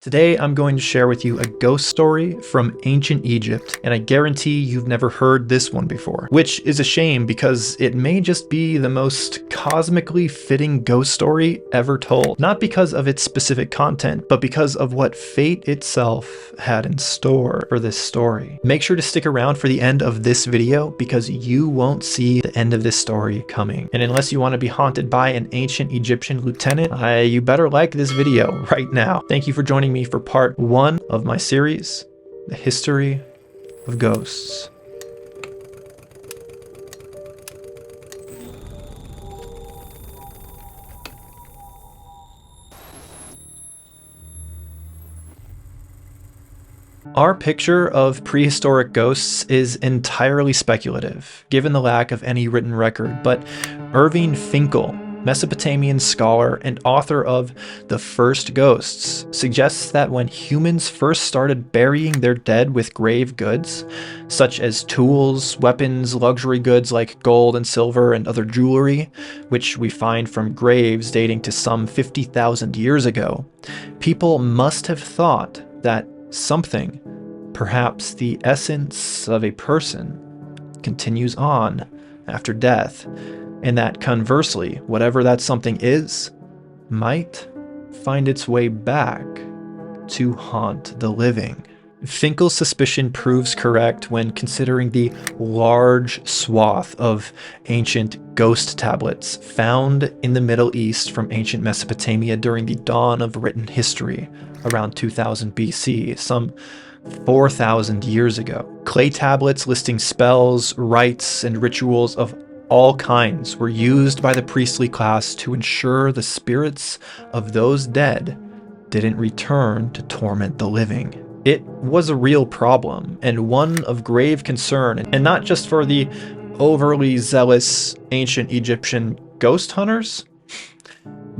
Today, I'm going to share with you a ghost story from ancient Egypt, and I guarantee you've never heard this one before, which is a shame because it may just be the most cosmically fitting ghost story ever told. Not because of its specific content, but because of what fate itself had in store for this story. Make sure to stick around for the end of this video because you won't see the end of this story coming. And unless you want to be haunted by an ancient Egyptian lieutenant, you better like this video right now. Thank you for joining me for part 1 of my series, The History of Ghosts. Our picture of prehistoric ghosts is entirely speculative, given the lack of any written record, but Ervin Finkle, Mesopotamian scholar and author of The First Ghosts, suggests that when humans first started burying their dead with grave goods, such as tools, weapons, luxury goods like gold and silver and other jewelry, which we find from graves dating to some 50,000 years ago, people must have thought that something, perhaps the essence of a person, continues on after death, and that conversely, whatever that something is, might find its way back to haunt the living. Finkle's suspicion proves correct when considering the large swath of ancient ghost tablets found in the Middle East from ancient Mesopotamia during the dawn of written history, around 2000 BC, some 4,000 years ago. Clay tablets listing spells, rites, and rituals of all kinds were used by the priestly class to ensure the spirits of those dead didn't return to torment the living. It was a real problem, and one of grave concern, and not just for the overly zealous ancient Egyptian ghost hunters,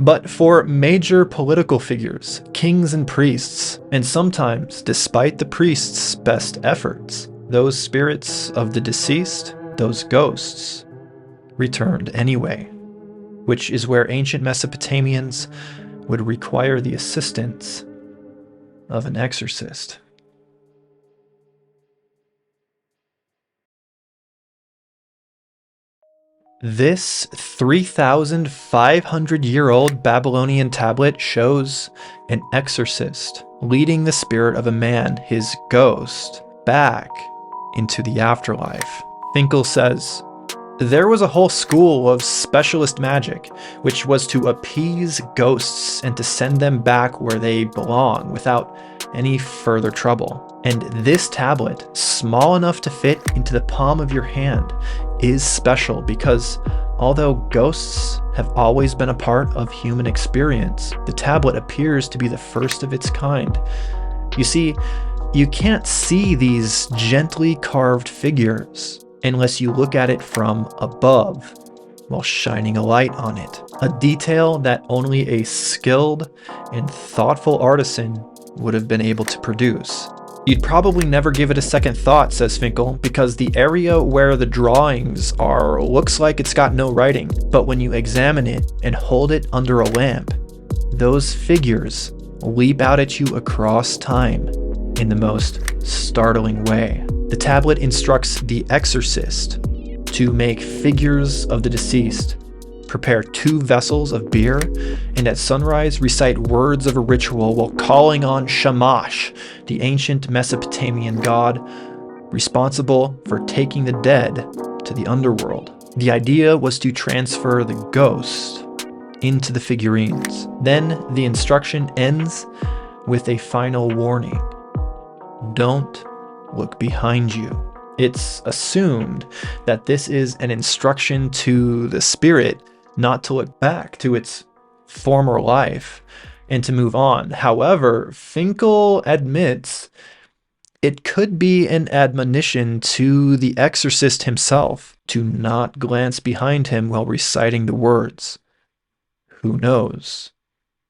but for major political figures, kings and priests, and sometimes, despite the priests' best efforts, those spirits of the deceased, those ghosts, returned anyway, which is where ancient Mesopotamians would require the assistance of an exorcist. This 3,500-year-old Babylonian tablet shows an exorcist leading the spirit of a man, his ghost, back into the afterlife. Finkle says, there was a whole school of specialist magic, which was to appease ghosts and to send them back where they belong without any further trouble. And this tablet, small enough to fit into the palm of your hand, is special because although ghosts have always been a part of human experience, the tablet appears to be the first of its kind. You see, you can't see these gently carved figures unless you look at it from above while shining a light on it. A detail that only a skilled and thoughtful artisan would have been able to produce. You'd probably never give it a second thought, says Finkle, because the area where the drawings are looks like it's got no writing. But when you examine it and hold it under a lamp, those figures leap out at you across time in the most startling way. The tablet instructs the exorcist to make figures of the deceased, prepare 2 vessels of beer, and at sunrise recite words of a ritual while calling on Shamash, the ancient Mesopotamian god responsible for taking the dead to the underworld. The idea was to transfer the ghost into the figurines. Then the instruction ends with a final warning. Don't look behind you. It's assumed that this is an instruction to the spirit not to look back to its former life and to move on. However, Finkle admits it could be an admonition to the exorcist himself to not glance behind him while reciting the words. Who knows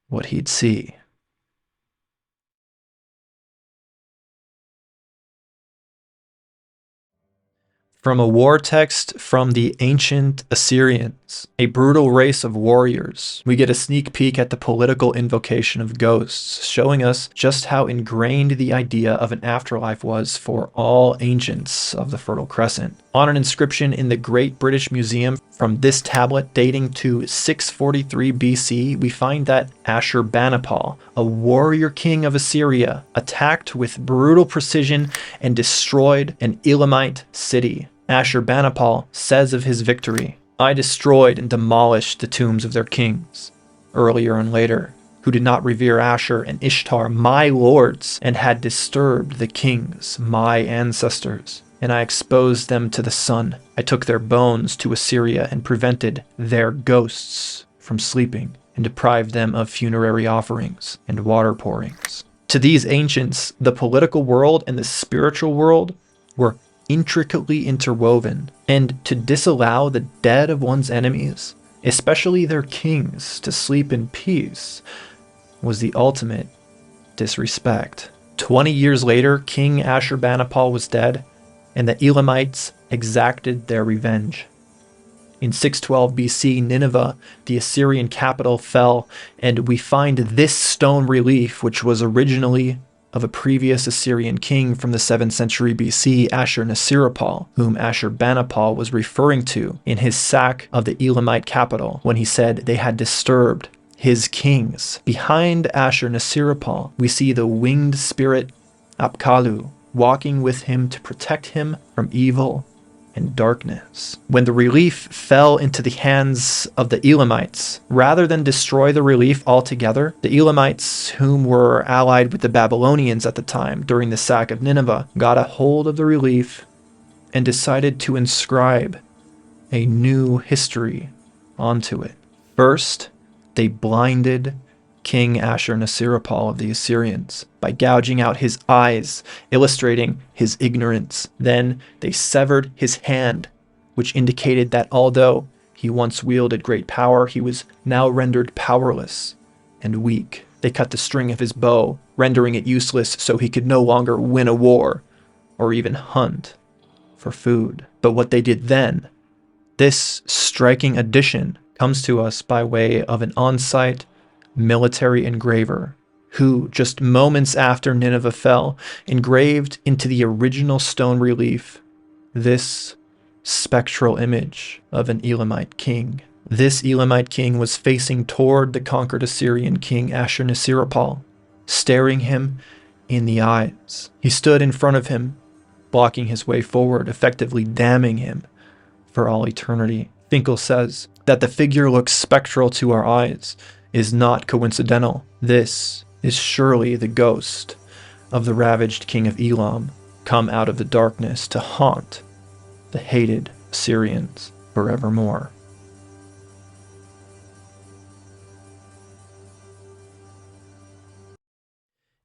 what he'd see? From a war text from the ancient Assyrians, a brutal race of warriors, we get a sneak peek at the political invocation of ghosts, showing us just how ingrained the idea of an afterlife was for all ancients of the Fertile Crescent. On an inscription in the Great British Museum from this tablet dating to 643 BC, we find that Ashurbanipal, a warrior king of Assyria, attacked with brutal precision and destroyed an Elamite city. Ashurbanipal says of his victory, "I destroyed and demolished the tombs of their kings, earlier and later, who did not revere Ashur and Ishtar, my lords, and had disturbed the kings, my ancestors. And I exposed them to the sun. I took their bones to Assyria and prevented their ghosts from sleeping, and deprived them of funerary offerings and water pourings." To these ancients, the political world and the spiritual world were intricately interwoven, and to disallow the dead of one's enemies, especially their kings, to sleep in peace, was the ultimate disrespect. 20 years later, King Ashurbanipal was dead, and the Elamites exacted their revenge. In 612 BC, Nineveh, the Assyrian capital, fell, and we find this stone relief, which was originally of a previous Assyrian king from the 7th century BC, Ashur-Nasirapal, whom Ashurbanipal was referring to in his sack of the Elamite capital when he said they had disturbed his kings. Behind Ashur-Nasirapal, we see the winged spirit Apkallu walking with him to protect him from evil and darkness. When the relief fell into the hands of the Elamites, rather than destroy the relief altogether, the Elamites, whom were allied with the Babylonians at the time during the sack of Nineveh, got a hold of the relief and decided to inscribe a new history onto it. First, they blinded King Ashur-Nasirapal of the Assyrians by gouging out his eyes, illustrating his ignorance. Then they severed his hand, which indicated that although he once wielded great power, he was now rendered powerless and weak. They cut the string of his bow, rendering it useless so he could no longer win a war or even hunt for food. But what they did then, this striking addition, comes to us by way of an on-site military engraver who, just moments after Nineveh fell, engraved into the original stone relief this spectral image of an Elamite king. This Elamite king was facing toward the conquered Assyrian king Ashur-Nasirapal, staring him in the eyes. He stood in front of him, blocking his way forward, effectively damning him for all eternity. Finkle says that the figure looks spectral to our eyes is not coincidental. This is surely the ghost of the ravaged king of Elam, come out of the darkness to haunt the hated Assyrians forevermore.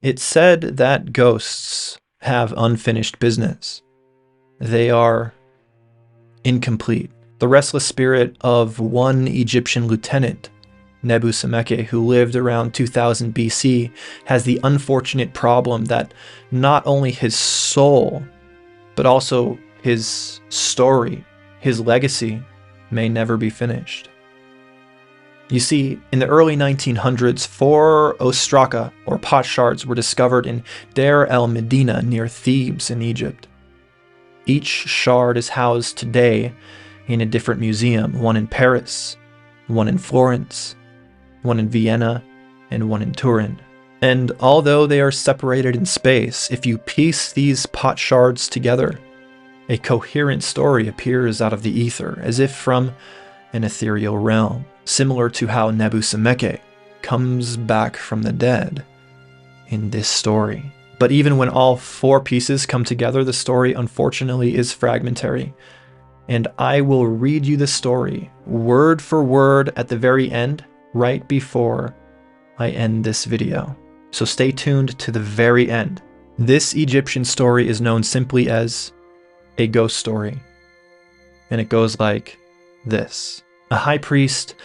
It's said that ghosts have unfinished business. They are incomplete. The restless spirit of one Egyptian lieutenant, Nebuchadnezzar, who lived around 2000 BC, has the unfortunate problem that not only his soul, but also his story, his legacy, may never be finished. You see, in the early 1900s, 4 ostraka, or potsherds, were discovered in Deir el-Medina near Thebes in Egypt. Each shard is housed today in a different museum, one in Paris, one in Florence, one in Vienna, and one in Turin. And although they are separated in space, if you piece these potsherds together, a coherent story appears out of the ether, as if from an ethereal realm, similar to how Nebuchadnezzar comes back from the dead in this story. But even when all 4 pieces come together, the story unfortunately is fragmentary. And I will read you the story, word for word, at the very end, right before I end this video. So stay tuned to the very end. This Egyptian story is known simply as a ghost story. And it goes like this. A high priest,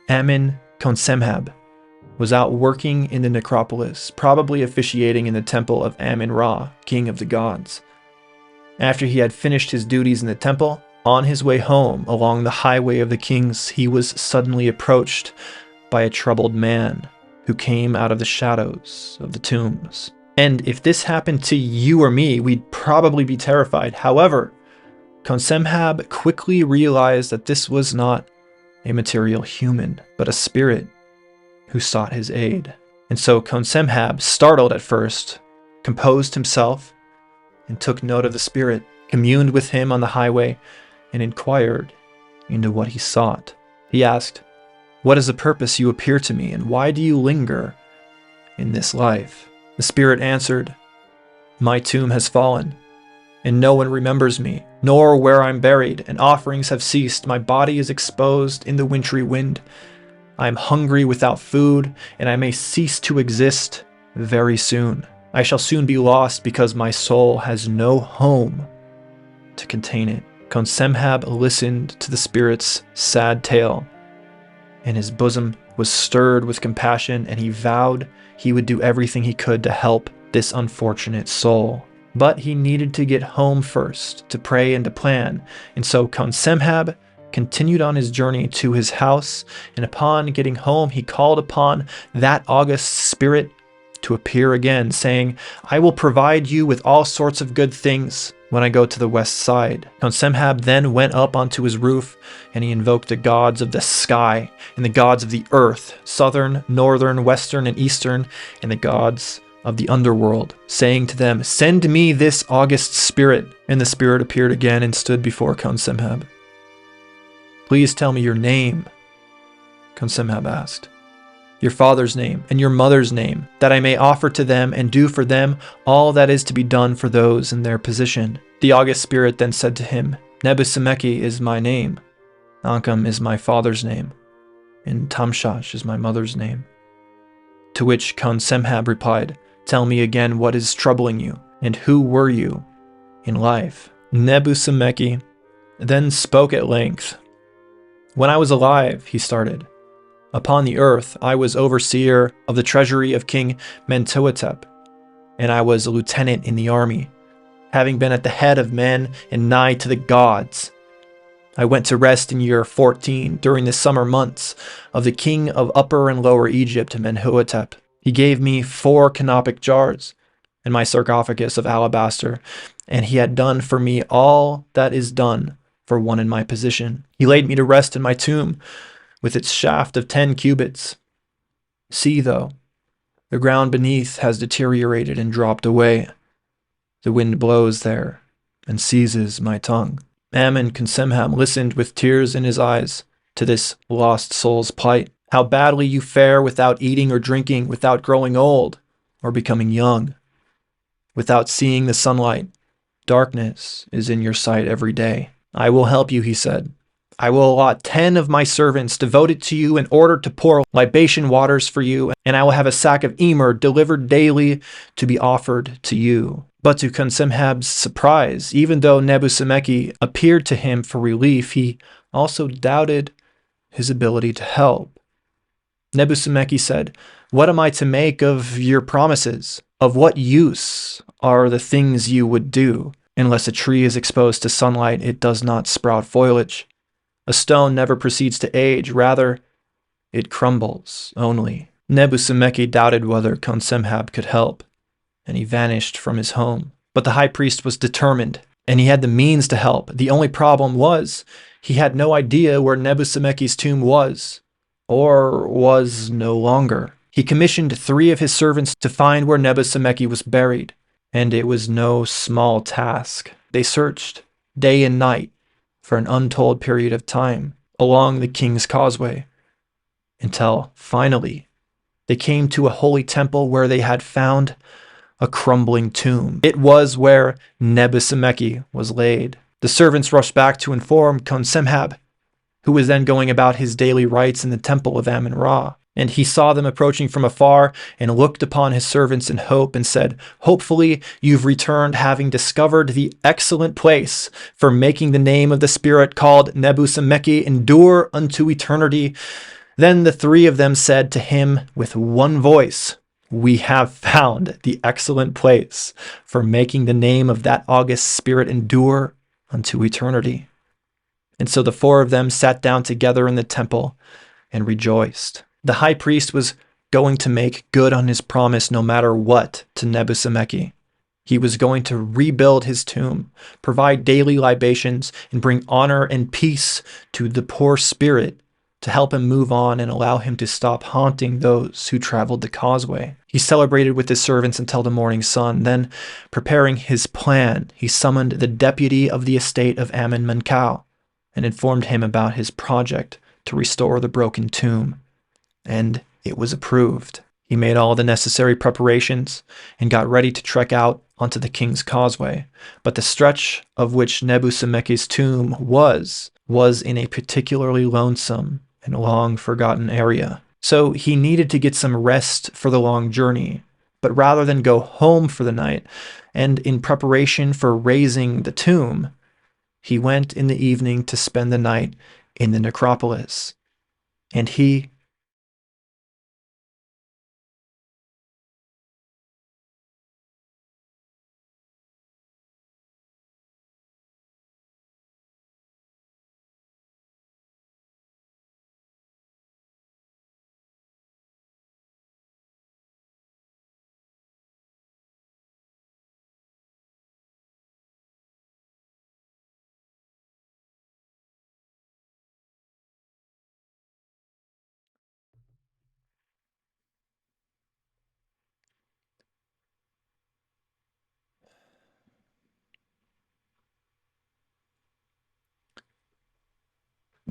Amun-Konsemhab, was out working in the necropolis, probably officiating in the temple of Amun-Ra, king of the gods. After he had finished his duties in the temple, on his way home along the highway of the kings, he was suddenly approached by a troubled man who came out of the shadows of the tombs. And if this happened to you or me, we'd probably be terrified. However, Consemhab quickly realized that this was not a material human, but a spirit who sought his aid. And so Consemhab, startled at first, composed himself and took note of the spirit, communed with him on the highway, and inquired into what he sought. He asked, "What is the purpose you appear to me, and why do you linger in this life?" The spirit answered, "My tomb has fallen, and no one remembers me, nor where I'm buried, and offerings have ceased. My body is exposed in the wintry wind. I am hungry without food, and I may cease to exist very soon. I shall soon be lost because my soul has no home to contain it." Consemhab listened to the spirit's sad tale, and his bosom was stirred with compassion, and he vowed he would do everything he could to help this unfortunate soul. But he needed to get home first, to pray and to plan, and so Consemhab continued on his journey to his house, and upon getting home he called upon that august spirit to appear again, saying, "I will provide you with all sorts of good things when I go to the west side." Consemhab then went up onto his roof, and he invoked the gods of the sky and the gods of the earth, southern, northern, western, and eastern, and the gods of the underworld, saying to them, "Send me this august spirit." And the spirit appeared again and stood before Consemhab. "Please tell me your name," Consemhab asked. "Your father's name and your mother's name, that I may offer to them and do for them all that is to be done for those in their position." The august spirit then said to him, "Nebuchadnezzar is my name, Ankam is my father's name, and Tamshash is my mother's name." To which Consemhab replied, "Tell me again what is troubling you, and who were you in life?" Nebuchadnezzar then spoke at length. "When I was alive," he started, "upon the earth, I was overseer of the treasury of King Mentuhotep, and I was a lieutenant in the army, having been at the head of men and nigh to the gods. I went to rest in year 14 during the summer months of the king of Upper and Lower Egypt, Mentuhotep. He gave me 4 canopic jars and my sarcophagus of alabaster, and he had done for me all that is done for one in my position. He laid me to rest in my tomb, with its shaft of 10 cubits. See, though, the ground beneath has deteriorated and dropped away. The wind blows there and seizes my tongue." Ammon Consemhab listened with tears in his eyes to this lost soul's plight. "How badly you fare without eating or drinking, without growing old or becoming young, without seeing the sunlight. Darkness is in your sight every day." "I will help you," he said. "I will allot 10 of my servants devoted to you in order to pour libation waters for you, and I will have a sack of emmer delivered daily to be offered to you." But to Consemhab's surprise, even though Nebuchadnezzar appeared to him for relief, he also doubted his ability to help. Nebuchadnezzar said, "What am I to make of your promises? Of what use are the things you would do? Unless a tree is exposed to sunlight, it does not sprout foliage. A stone never proceeds to age, rather, it crumbles only." Nebuchadnezzar doubted whether Consemhab could help, and he vanished from his home. But the high priest was determined, and he had the means to help. The only problem was, he had no idea where Nebuchadnezzar's tomb was, or was no longer. He commissioned 3 of his servants to find where Nebuchadnezzar was buried, and it was no small task. They searched day and night for an untold period of time along the King's Causeway, until finally they came to a holy temple where they had found a crumbling tomb. It was where Nebuchadnezzar was laid. The servants rushed back to inform Consemhab, who was then going about his daily rites in the temple of Amun-Ra. And he saw them approaching from afar and looked upon his servants in hope and said, "Hopefully you've returned, having discovered the excellent place for making the name of the spirit called Nebuchadnezzar endure unto eternity." Then the 3 of them said to him with one voice, We have found the excellent place for making the name of that august spirit endure unto eternity. And so the four of them sat down together in the temple and rejoiced. The high priest was going to make good on his promise no matter what to Nebuchadnezzar. He was going to rebuild his tomb, provide daily libations, and bring honor and peace to the poor spirit to help him move on and allow him to stop haunting those who traveled the causeway. He celebrated with his servants until the morning sun. Then, preparing his plan, he summoned the deputy of the estate of Ammon-Menkau and informed him about his project to restore the broken tomb. And it was approved. He made all the necessary preparations and got ready to trek out onto the King's Causeway. But the stretch of which Nebuchadnezzar's tomb was in a particularly lonesome and long-forgotten area. So he needed to get some rest for the long journey. But rather than go home for the night, and in preparation for raising the tomb, he went in the evening to spend the night in the necropolis. And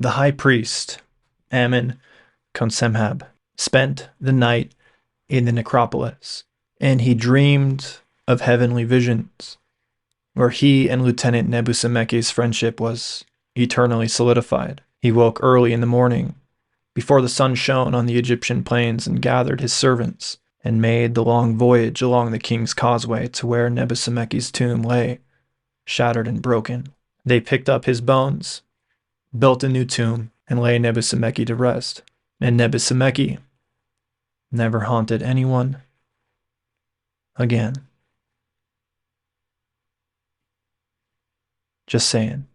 the high priest, Ammon Consemhab, spent the night in the necropolis, and he dreamed of heavenly visions, where he and Lieutenant Nebuchadnezzar's friendship was eternally solidified. He woke early in the morning, before the sun shone on the Egyptian plains, and gathered his servants, and made the long voyage along the King's Causeway to where Nebuchadnezzar's tomb lay, shattered and broken. They picked up his bones, built a new tomb, and lay Nebuchadnezzar to rest. And Nebuchadnezzar never haunted anyone again. Just saying.